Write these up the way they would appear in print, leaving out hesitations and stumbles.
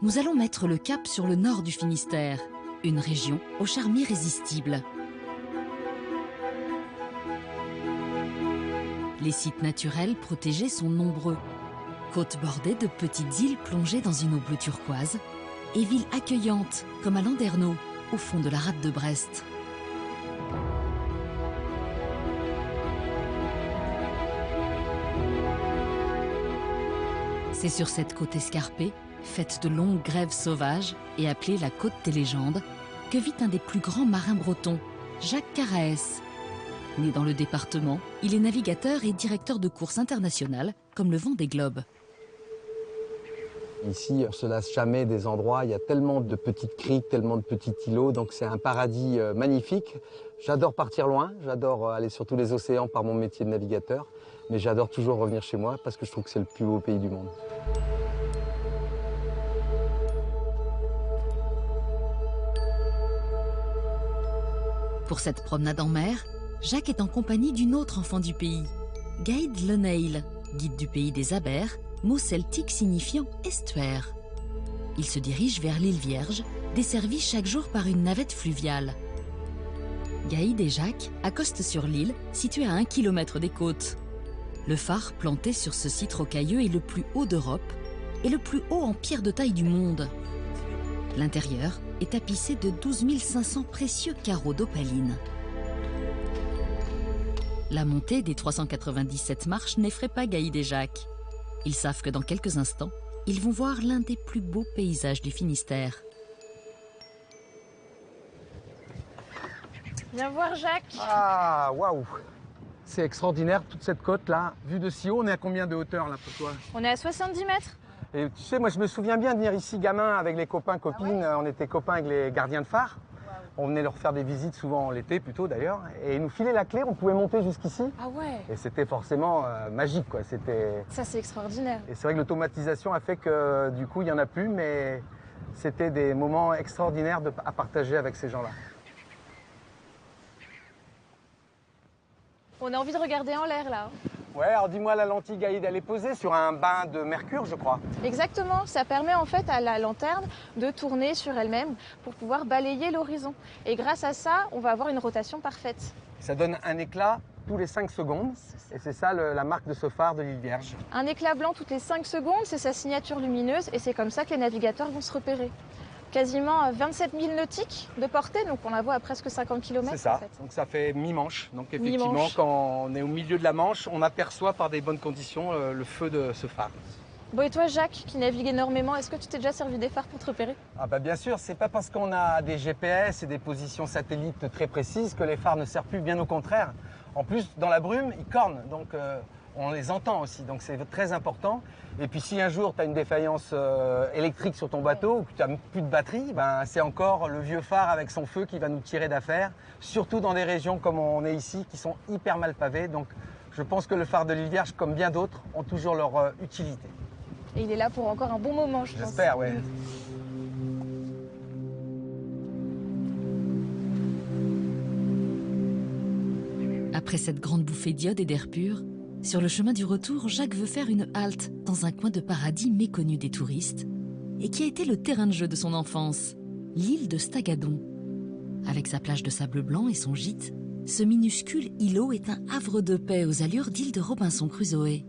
Nous allons mettre le cap sur le nord du Finistère, une région au charme irrésistible. Les sites naturels protégés sont nombreux. Côtes bordées de petites îles plongées dans une eau bleu turquoise et villes accueillantes comme à Landerneau, au fond de la rade de Brest. C'est sur cette côte escarpée, faite de longues grèves sauvages et appelée la côte des légendes, que vit un des plus grands marins bretons, Jacques Caraès. Né dans le département, il est navigateur et directeur de courses internationales, comme le Vendée Globe. Ici, on ne se lasse jamais des endroits, il y a tellement de petites criques, tellement de petits îlots, donc c'est un paradis magnifique. J'adore partir loin, j'adore aller sur tous les océans par mon métier de navigateur, mais j'adore toujours revenir chez moi parce que je trouve que c'est le plus beau pays du monde. Pour cette promenade en mer, Jacques est en compagnie d'une autre enfant du pays, Gaïd Leneil, guide du pays des Abers, mot celtique signifiant estuaire. Il se dirige vers l'île Vierge, desservie chaque jour par une navette fluviale. Gaïd et Jacques accostent sur l'île, située à 1 km des côtes. Le phare planté sur ce site rocailleux est le plus haut d'Europe et le plus haut en pierre de taille du monde. L'intérieur est tapissé de 12 500 précieux carreaux d'opaline. La montée des 397 marches n'effraie pas Gaïd et Jacques. Ils savent que dans quelques instants, ils vont voir l'un des plus beaux paysages du Finistère. Viens voir Jacques. Ah, waouh! C'est extraordinaire, toute cette côte-là. Vue de si haut, on est à combien de hauteur là pour toi? On est à 70 mètres. Et tu sais, moi je me souviens bien de venir ici gamin avec les copains, copines. On était copains avec les gardiens de phare. On venait leur faire des visites, souvent l'été plutôt d'ailleurs. Et ils nous filaient la clé, on pouvait monter jusqu'ici. Ah ouais. Et c'était forcément magique, quoi. Ça c'est extraordinaire. Et c'est vrai que l'automatisation a fait que du coup il n'y en a plus, mais c'était des moments extraordinaires à partager avec ces gens-là. On a envie de regarder en l'air là. Ouais, alors dis-moi, la lentille Gaïd, elle est posée sur un bain de mercure, je crois. Exactement, ça permet en fait à la lanterne de tourner sur elle-même pour pouvoir balayer l'horizon. Et grâce à ça, on va avoir une rotation parfaite. Ça donne un éclat tous les 5 secondes, et c'est ça la marque de ce phare de l'île Vierge. Un éclat blanc toutes les 5 secondes, c'est sa signature lumineuse et c'est comme ça que les navigateurs vont se repérer. Quasiment 27 000 nautiques de portée, donc on la voit à presque 50 km. C'est ça, en fait. donc ça fait mi-manche. Donc effectivement, Mi-manche. quand on est au milieu de la Manche, on aperçoit par des bonnes conditions le feu de ce phare. Bon et toi Jacques, qui navigue énormément, est-ce que tu t'es déjà servi des phares pour te repérer? Ah bah bien sûr, c'est pas parce qu'on a des GPS et des positions satellites très précises que les phares ne servent plus, bien au contraire. En plus, dans la brume, ils cornent, donc on les entend aussi, donc c'est très important. Et puis si un jour tu as une défaillance électrique sur ton bateau ou que tu n'as plus de batterie, ben, c'est encore le vieux phare avec son feu qui va nous tirer d'affaire, surtout dans des régions comme on est ici qui sont hyper mal pavées. Donc je pense que le phare de l'île Vierge, comme bien d'autres, ont toujours leur utilité. Et il est là pour encore un bon moment, je pense. J'espère, ouais. Après cette grande bouffée d'iode et d'air pur, sur le chemin du retour, Jacques veut faire une halte dans un coin de paradis méconnu des touristes et qui a été le terrain de jeu de son enfance, l'île de Staggadon. Avec sa plage de sable blanc et son gîte, ce minuscule îlot est un havre de paix aux allures d'île de Robinson Crusoe.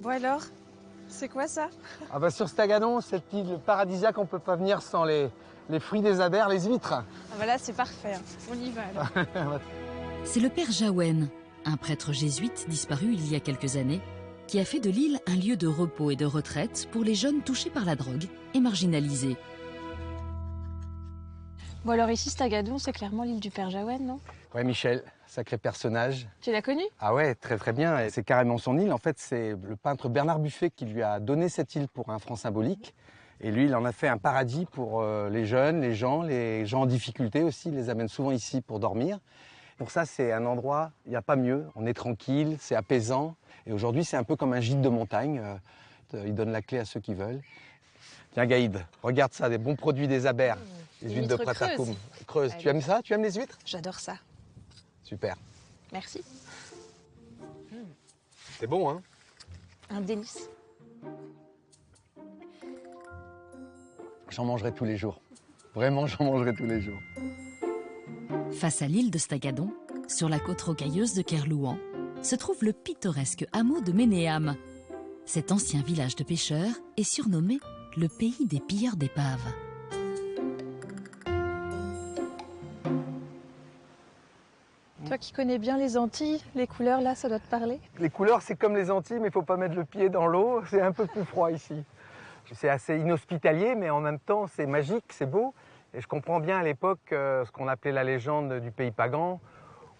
Bon alors, c'est quoi ça? Ah bah sur Staggadon, cette île paradisiaque, on ne peut pas venir sans les fruits des Abers, les huîtres. Ah bah là c'est parfait, on y va alors. C'est le père Jaouen, un prêtre jésuite disparu il y a quelques années, qui a fait de l'île un lieu de repos et de retraite pour les jeunes touchés par la drogue et marginalisés. Bon alors ici, Staggadon, c'est clairement l'île du Père Jaouen, non? Ouais, Michel, sacré personnage. Tu l'as connu? Ah ouais, très très bien. Et c'est carrément son île. En fait, c'est le peintre Bernard Buffet qui lui a donné cette île pour un franc symbolique. Et lui, il en a fait un paradis pour les jeunes, les gens en difficulté aussi. Il les amène souvent ici pour dormir. Pour ça, c'est un endroit, il n'y a pas mieux. On est tranquille, c'est apaisant. Et aujourd'hui, c'est un peu comme un gîte de montagne. Il donne la clé à ceux qui veulent. Tiens, Gaïd, regarde ça, des bons produits des Abers. Les huîtres de Pratarkoum. Creuse. Tu aimes ça? Tu aimes les huîtres? J'adore ça. Super. Merci. C'est bon, hein? Un délice. J'en mangerai tous les jours. Vraiment, j'en mangerai tous les jours. Face à l'île de Stagadan, sur la côte rocailleuse de Kerlouan, se trouve le pittoresque hameau de Ménéam. Cet ancien village de pêcheurs est surnommé le pays des pilleurs d'épaves. Toi qui connais bien les Antilles, les couleurs là, ça doit te parler? Les couleurs, c'est comme les Antilles, mais il ne faut pas mettre le pied dans l'eau. C'est un peu plus froid ici. C'est assez inhospitalier, mais en même temps, c'est magique, c'est beau. Et je comprends bien à l'époque ce qu'on appelait la légende du pays pagan,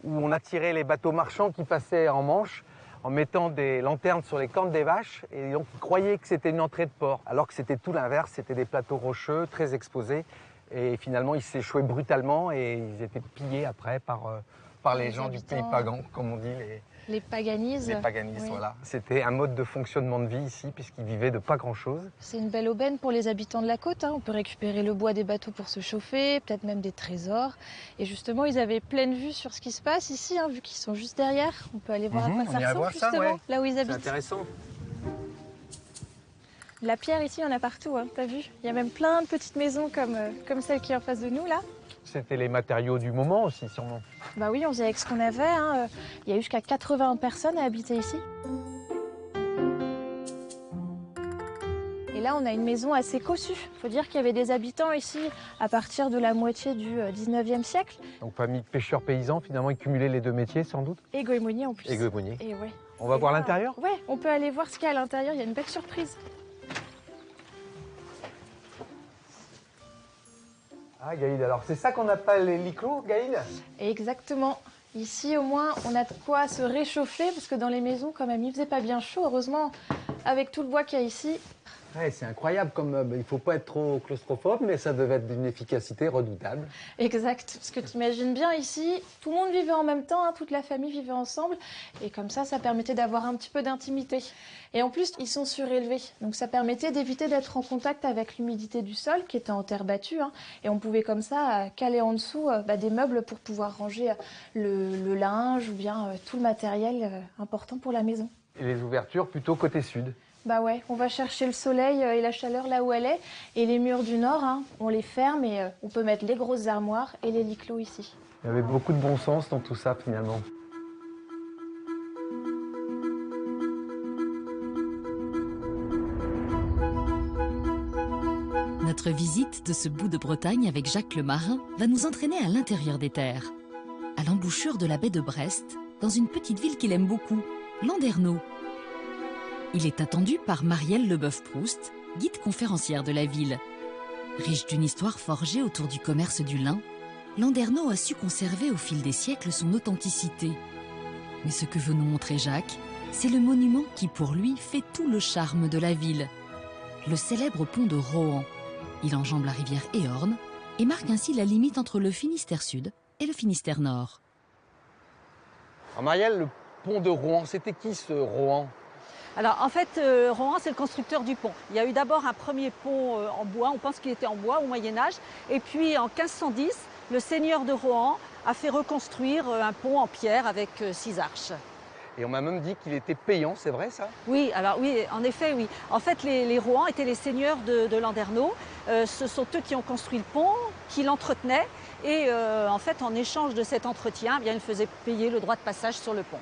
où on attirait les bateaux marchands qui passaient en Manche en mettant des lanternes sur les cornes des vaches. Et donc, ils croyaient que c'était une entrée de port, alors que c'était tout l'inverse. C'était des plateaux rocheux, très exposés. Et finalement, ils s'échouaient brutalement et ils étaient pillés après par les gens du pays pagan, comme on dit, Les paganises. les paganistes. Oui. Voilà. C'était un mode de fonctionnement de vie ici, puisqu'ils vivaient de pas grand-chose. C'est une belle aubaine pour les habitants de la côte, hein. On peut récupérer le bois des bateaux pour se chauffer, peut-être même des trésors. Et justement, ils avaient pleine vue sur ce qui se passe ici, hein, vu qu'ils sont juste derrière. On peut aller voir à quoi on ça ira ressemble, voir ça, justement, ouais. là où ils C'est habitent. intéressant. La pierre ici, il y en a partout, hein, t'as vu? Il y a même plein de petites maisons comme celle qui est en face de nous, là. C'était les matériaux du moment aussi, sûrement. Bah oui, on faisait avec ce qu'on avait, hein. Il y a eu jusqu'à 80 personnes à habiter ici. Et là, on a une maison assez cossue. Il faut dire qu'il y avait des habitants ici à partir de la moitié du 19e siècle. Donc famille de pêcheurs paysans, finalement, ils cumulaient les deux métiers, sans doute. Et goémonier en plus. Et goémonier. Et ouais. On va Et voir là, l'intérieur? Ouais, on peut aller voir ce qu'il y a à l'intérieur. Il y a une belle surprise. Ah, Gaïd, alors c'est ça qu'on appelle les lits clos, Gaïd? Exactement. Ici, au moins, on a de quoi se réchauffer parce que dans les maisons, quand même, il faisait pas bien chaud. Heureusement, avec tout le bois qu'il y a ici. Ouais, c'est incroyable, comme il faut pas être trop claustrophobe, mais ça devait être d'une efficacité redoutable. Exact. Parce que tu imagines bien ici, tout le monde vivait en même temps, hein, toute la famille vivait ensemble. Et comme ça permettait d'avoir un petit peu d'intimité. Et en plus, ils sont surélevés. Donc ça permettait d'éviter d'être en contact avec l'humidité du sol, qui était en terre battue. Hein. Et on pouvait comme ça caler en dessous des meubles pour pouvoir ranger le linge ou bien tout le matériel important pour la maison. Et les ouvertures plutôt côté sud. Bah ouais, on va chercher le soleil et la chaleur là où elle est. Et les murs du nord, hein, on les ferme et on peut mettre les grosses armoires et les lits clos ici. Il y avait beaucoup de bon sens dans tout ça, finalement. Notre visite de ce bout de Bretagne avec Jacques le Marin va nous entraîner à l'intérieur des terres, à l'embouchure de la baie de Brest, dans une petite ville qu'il aime beaucoup, Landerneau. Il est attendu par Marielle Leboeuf-Proust, guide conférencière de la ville. Riche d'une histoire forgée autour du commerce du lin, Landerneau a su conserver au fil des siècles son authenticité. Mais ce que veut nous montrer Jacques, c'est le monument qui pour lui fait tout le charme de la ville. Le célèbre pont de Rohan. Il enjambe la rivière Éorne et marque ainsi la limite entre le Finistère Sud et le Finistère Nord. Alors Marielle, le pont de Rohan, c'était qui ce Rohan? Alors en fait, Rohan, c'est le constructeur du pont. Il y a eu d'abord un premier pont en bois, on pense qu'il était en bois au Moyen-Âge. Et puis en 1510, le seigneur de Rohan a fait reconstruire un pont en pierre avec 6 arches. Et on m'a même dit qu'il était payant, c'est vrai ça? Oui, alors oui, en effet, oui. En fait, les Rohan étaient les seigneurs de Landerneau. Ce sont eux qui ont construit le pont, qui l'entretenaient. Et en fait, en échange de cet entretien, eh bien, ils faisaient payer le droit de passage sur le pont.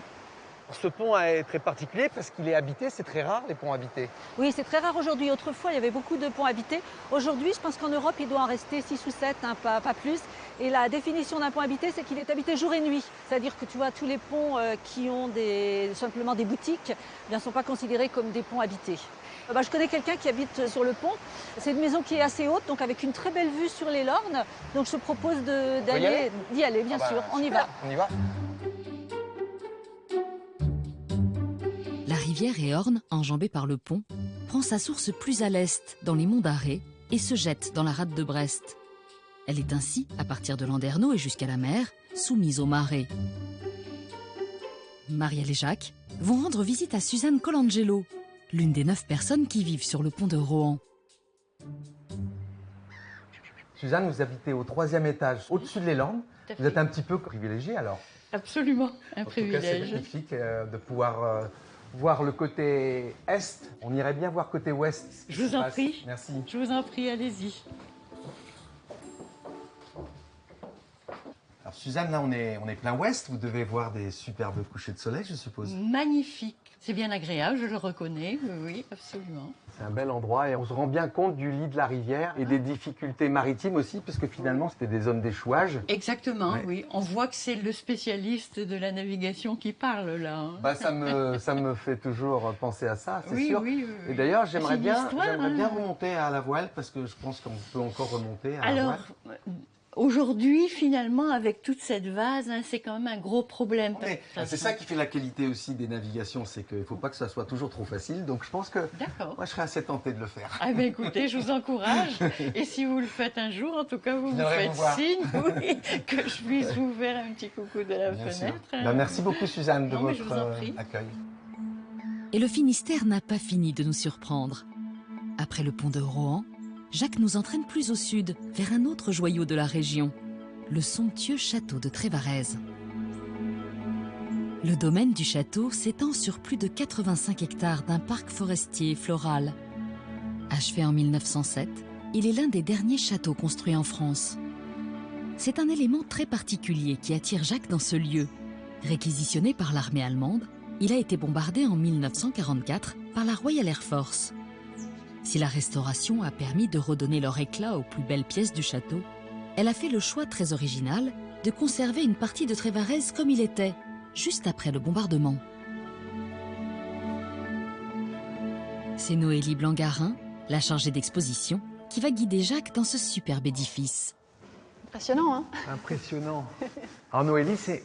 Ce pont est très particulier parce qu'il est habité, c'est très rare les ponts habités. Oui, c'est très rare aujourd'hui. Autrefois, il y avait beaucoup de ponts habités. Aujourd'hui, je pense qu'en Europe, il doit en rester 6 ou 7, hein, pas plus. Et la définition d'un pont habité, c'est qu'il est habité jour et nuit. C'est-à-dire que tu vois, tous les ponts qui ont simplement des boutiques ne sont pas considérés comme des ponts habités. Je connais quelqu'un qui habite sur le pont. C'est une maison qui est assez haute, donc avec une très belle vue sur les Lornes. Donc je te propose d'y aller, bien sûr. On y va. On y va. La rivière Éorne, enjambée par le pont, prend sa source plus à l'est, dans les monts d'Arrée, et se jette dans la rade de Brest. Elle est ainsi, à partir de Landerneau et jusqu'à la mer, soumise aux marées. Marielle et Jacques vont rendre visite à Suzanne Colangelo, l'une des 9 personnes qui vivent sur le pont de Rohan. Suzanne, vous habitez au 3e étage, au-dessus de l'Élorne. Vous êtes un petit peu privilégiée alors? Absolument, un En tout cas, c'est privilège. magnifique de pouvoir voir le côté est. On irait bien voir côté ouest. Je vous en prie. Merci. Je vous en prie, allez-y. Suzanne, là, on est plein ouest. Vous devez voir des superbes couchers de soleil, je suppose. Magnifique. C'est bien agréable, je le reconnais. Oui, oui, absolument. C'est un bel endroit et on se rend bien compte du lit de la rivière et des difficultés maritimes aussi, parce que finalement, c'était des zones d'échouage. Exactement, Ouais. oui. On voit que c'est le spécialiste de la navigation qui parle, là. Hein. Bah, ça me fait toujours penser à ça, c'est Oui, sûr. oui, oui, oui. Et d'ailleurs, j'aimerais C'est une bien, histoire, hein. remonter à la voile, parce que je pense qu'on peut encore remonter à la Alors, voile. aujourd'hui, finalement, avec toute cette vase, hein, c'est quand même un gros problème. Mais c'est ça qui fait la qualité aussi des navigations, c'est qu'il ne faut pas que ça soit toujours trop facile. Donc je pense que D'accord. moi, je serais assez tenté de le faire. Ah ben écoutez, je vous encourage. Et si vous le faites un jour, en tout cas, vous me viendrai faites vous voir. signe, oui, que je puisse vous faire un petit coucou de la Bien sûr. fenêtre. Bah, merci beaucoup, Suzanne, de Non, mais je votre vous en prie. accueil. Et le Finistère n'a pas fini de nous surprendre. Après le pont de Rohan, Jacques nous entraîne plus au sud, vers un autre joyau de la région, le somptueux château de Trévarez. Le domaine du château s'étend sur plus de 85 hectares d'un parc forestier et floral. Achevé en 1907, il est l'un des derniers châteaux construits en France. C'est un élément très particulier qui attire Jacques dans ce lieu. Réquisitionné par l'armée allemande, il a été bombardé en 1944 par la Royal Air Force. Si la restauration a permis de redonner leur éclat aux plus belles pièces du château, elle a fait le choix très original de conserver une partie de Trévarez comme il était, juste après le bombardement. C'est Noélie Blangarin, la chargée d'exposition, qui va guider Jacques dans ce superbe édifice. Impressionnant, hein? Impressionnant. Alors Noélie, c'est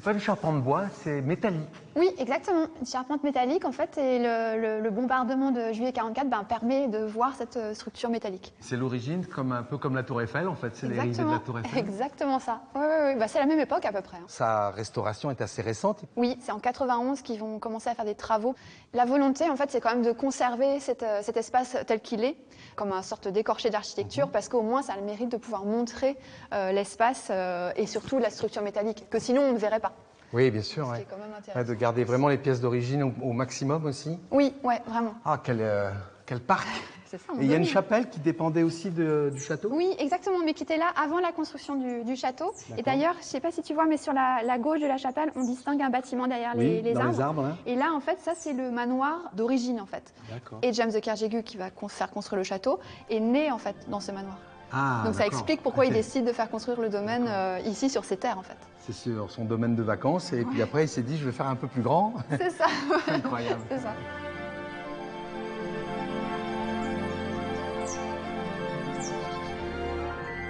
pas du charpente de bois, c'est métallique. Oui, exactement. Une charpente métallique, en fait, et le bombardement de juillet 44 permet de voir cette structure métallique. C'est l'origine, un peu comme la Tour Eiffel, en fait, c'est les rivets de la Tour Eiffel. Exactement ça. Oui, oui, oui. Bah, c'est la même époque à peu près. Hein. Sa restauration est assez récente. Oui, c'est en 91 qu'ils vont commencer à faire des travaux. La volonté, en fait, c'est quand même de conserver cet espace tel qu'il est, comme une sorte d'écorché d'architecture, parce qu'au moins, ça a le mérite de pouvoir montrer l'espace et surtout la structure métallique, que sinon, on ne verrait pas. Oui, bien sûr. Ce qui Ouais. est quand même intéressant. Ouais, de garder vraiment les pièces d'origine au maximum aussi. Oui, ouais, vraiment. Ah, quel parc! C'est ça. Et il y a une chapelle qui dépendait aussi du château? Oui, exactement, mais qui était là avant la construction du château. D'accord. Et d'ailleurs, je ne sais pas si tu vois, mais sur la gauche de la chapelle, on distingue un bâtiment derrière Oui, les dans arbres. les arbres. Hein. Et là, en fait, ça, c'est le manoir d'origine, en fait. D'accord. Et James de Kerjégu, qui va faire construire le château, est né, en fait, dans ce manoir. Ah, Donc ça d'accord. explique pourquoi Ok. il décide de faire construire le domaine ici, sur ces terres, en fait. C'est sur son domaine de vacances. Et puis après, il s'est dit, je vais faire un peu plus grand. C'est ça, Incroyable. c'est ça.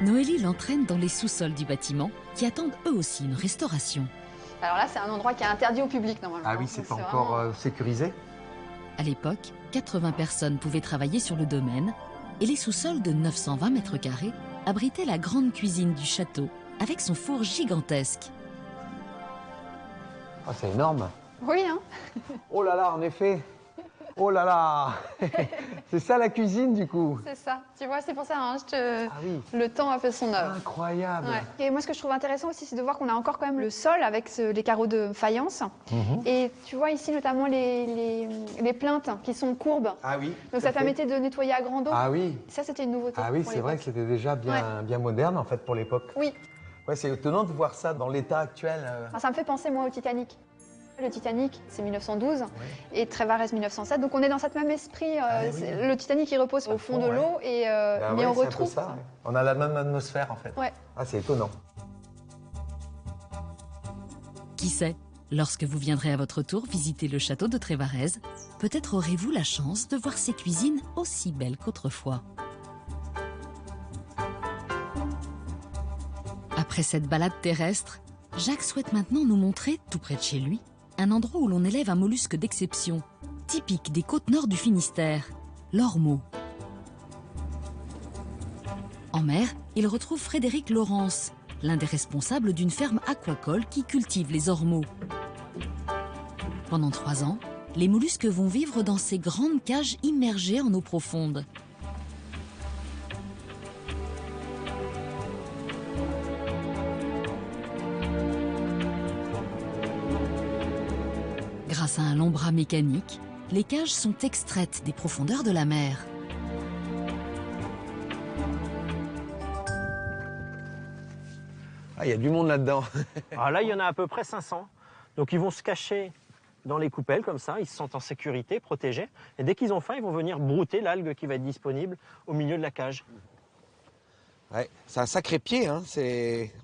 Noélie l'entraîne dans les sous-sols du bâtiment, qui attendent eux aussi une restauration. Alors là, c'est un endroit qui est interdit au public, normalement. Ah oui, Donc c'est pas vraiment- encore sécurisé. À l'époque, 80 personnes pouvaient travailler sur le domaine, et les sous-sols de 920 mètres carrés abritaient la grande cuisine du château, avec son four gigantesque. Ah, c'est énorme. Oui, hein. Oh là là, en effet. Oh là là. C'est ça la cuisine, du coup. C'est ça. Tu vois, c'est pour ça, hein, Ah oui. le temps a fait son œuvre. Incroyable. Ouais. Et moi, ce que je trouve intéressant aussi, c'est de voir qu'on a encore quand même le sol avec les carreaux de faïence. Mhm. Et tu vois ici notamment les plaintes qui sont courbes. Ah oui. Donc ça permettait de nettoyer à grande eau. Ah oui. Ça, c'était une nouveauté. Ah oui, pour c'est vrai que l'époque. c'était déjà bien moderne, en fait, pour l'époque. Oui. Ouais, c'est étonnant de voir ça dans l'état actuel. Enfin, ça me fait penser, moi, au Titanic. Le Titanic, c'est 1912 et Trévarez 1907. Donc on est dans cet même esprit. oui. Le Titanic, il repose au fond de l'eau, et mais on c'est un peu retrouve ça. Ouais. On a la même atmosphère, en fait. Ouais. Ah, c'est étonnant. Qui sait, lorsque vous viendrez à votre tour visiter le château de Trévarez, peut-être aurez-vous la chance de voir ses cuisines aussi belles qu'autrefois. Après cette balade terrestre, Jacques souhaite maintenant nous montrer, tout près de chez lui, un endroit où l'on élève un mollusque d'exception, typique des côtes nord du Finistère, l'ormeau. En mer, il retrouve Frédéric Laurence, l'un des responsables d'une ferme aquacole qui cultive les ormeaux. Pendant 3 ans, les mollusques vont vivre dans ces grandes cages immergées en eau profonde. Grâce à un long bras mécanique, les cages sont extraites des profondeurs de la mer. Ah, il y a du monde là-dedans. Alors là, il y en a à peu près 500. Donc ils vont se cacher dans les coupelles comme ça, ils se sentent en sécurité, protégés. Et dès qu'ils ont faim, ils vont venir brouter l'algue qui va être disponible au milieu de la cage. Ouais, c'est un sacré pied, hein.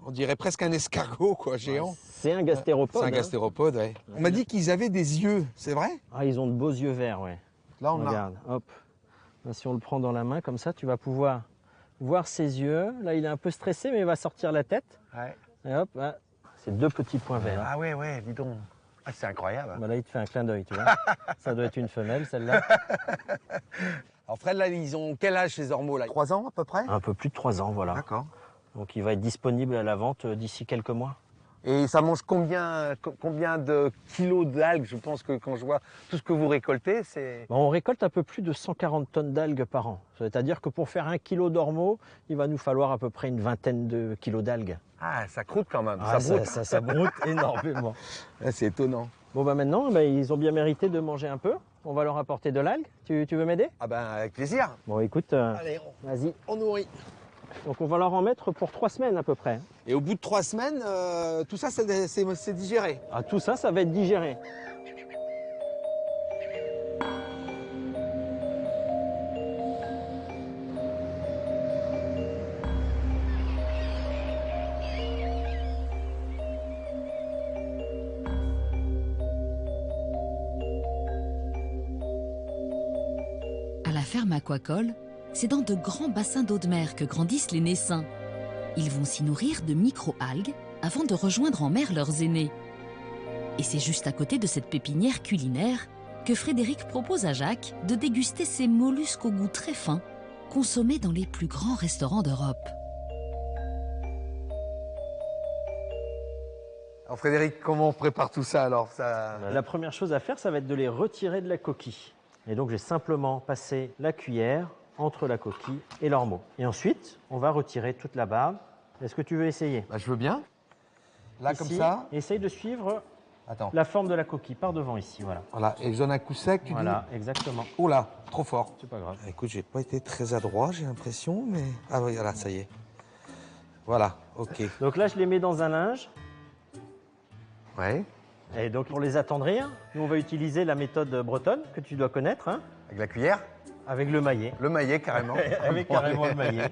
On dirait presque un escargot, quoi, géant. C'est un gastéropode. C'est un gastéropode, ouais. On m'a dit qu'ils avaient des yeux, c'est vrai? Ah, ils ont de beaux yeux verts, ouais. Là, on Regarde, hop. Là, si on le prend dans la main comme ça, tu vas pouvoir voir ses yeux. Là, il est un peu stressé, mais il va sortir la tête. Ouais. Et hop, là, c'est 2 petits points verts. Ah ouais, dis donc. Ah, c'est incroyable. Bah là, il te fait un clin d'œil, tu vois. Ça doit être une femelle, celle-là. Alors Fred, là, ils ont quel âge ces ormeaux là? 3 ans à peu près? Un peu plus de 3 ans, voilà. D'accord. Donc, il va être disponible à la vente d'ici quelques mois. Et ça mange combien de kilos d'algues? Je pense que quand je vois tout ce que vous récoltez, c'est... Bon, on récolte un peu plus de 140 tonnes d'algues par an. C'est-à-dire que pour faire 1 kilo d'ormeaux, il va nous falloir à peu près une vingtaine de kilos d'algues. Ah, ça croûte quand même, Ah, ça broute. ça broute énormément. Ah, c'est étonnant. Bon, bah maintenant, ils ont bien mérité de manger un peu. On va leur apporter de l'algue. Tu veux m'aider? Ah ben, avec plaisir. Bon, écoute, Allez, vas-y. on nourrit. Donc, on va leur en mettre pour 3 semaines à peu près. Et au bout de 3 semaines, tout ça, c'est digéré. Ah, tout ça, ça va être digéré. À la ferme aquacole, c'est dans de grands bassins d'eau de mer que grandissent les naissins. Ils vont s'y nourrir de micro-algues avant de rejoindre en mer leurs aînés. Et c'est juste à côté de cette pépinière culinaire que Frédéric propose à Jacques de déguster ces mollusques au goût très fin, consommés dans les plus grands restaurants d'Europe. Alors Frédéric, comment on prépare tout ça alors ça... La première chose à faire, ça va être de les retirer de la coquille. Et donc, j'ai simplement passé la cuillère entre la coquille et l'ormeau. Et ensuite, on va retirer toute la barbe. Est-ce que tu veux essayer? Bah, je veux bien. Là, Ici, comme ça. essaye de suivre Attends. la forme de la coquille par devant ici, voilà. Voilà, et je donne un coup sec, tu Voilà, exactement. dis. Oh là, trop fort. C'est pas grave. Écoute, j'ai pas été très adroit, j'ai l'impression, mais... Ah oui, voilà, ça y est. Voilà, ok. Donc là, je les mets dans un linge. Ouais, Et donc, pour les attendrir, nous, on va utiliser la méthode bretonne que tu dois connaître, hein, avec la cuillère. avec le maillet. Le maillet, carrément. Avec carrément le maillet.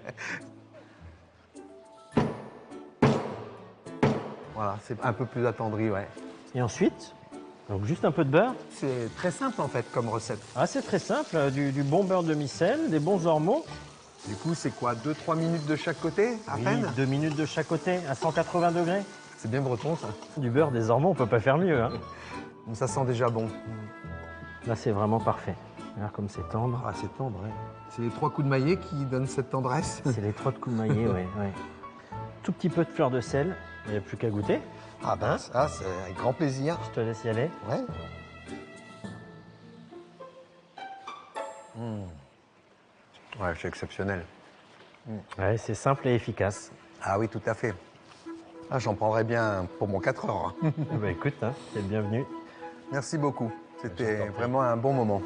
Voilà, c'est un peu plus attendri, ouais. Et ensuite, donc juste un peu de beurre. C'est très simple, en fait, comme recette. Ah, c'est très simple, du bon beurre de micelle, des bons ormeaux. Du coup, c'est quoi, 2-3 minutes de chaque côté, à Oui, peine? 2 minutes de chaque côté, à 180 degrés. C'est bien breton, ça. Du beurre, des ormeaux, on peut pas faire mieux, hein. Ça sent déjà bon. Là, c'est vraiment parfait. Regarde comme c'est tendre. Ah, c'est tendre, ouais. C'est les 3 coups de maillet qui donnent cette tendresse. C'est les 3 de coups de maillet, ouais, ouais. Tout petit peu de fleur de sel, il n'y a plus qu'à goûter. Ah ben, ça, c'est avec grand plaisir. Je te laisse y aller. Ouais. Ouais, c'est exceptionnel. Ouais, c'est simple et efficace. Ah oui, tout à fait. Ah, j'en prendrais bien pour mon 4 heures. Eh ben, écoute, hein, t'es le bienvenu. Merci beaucoup. C'était vraiment un bon moment.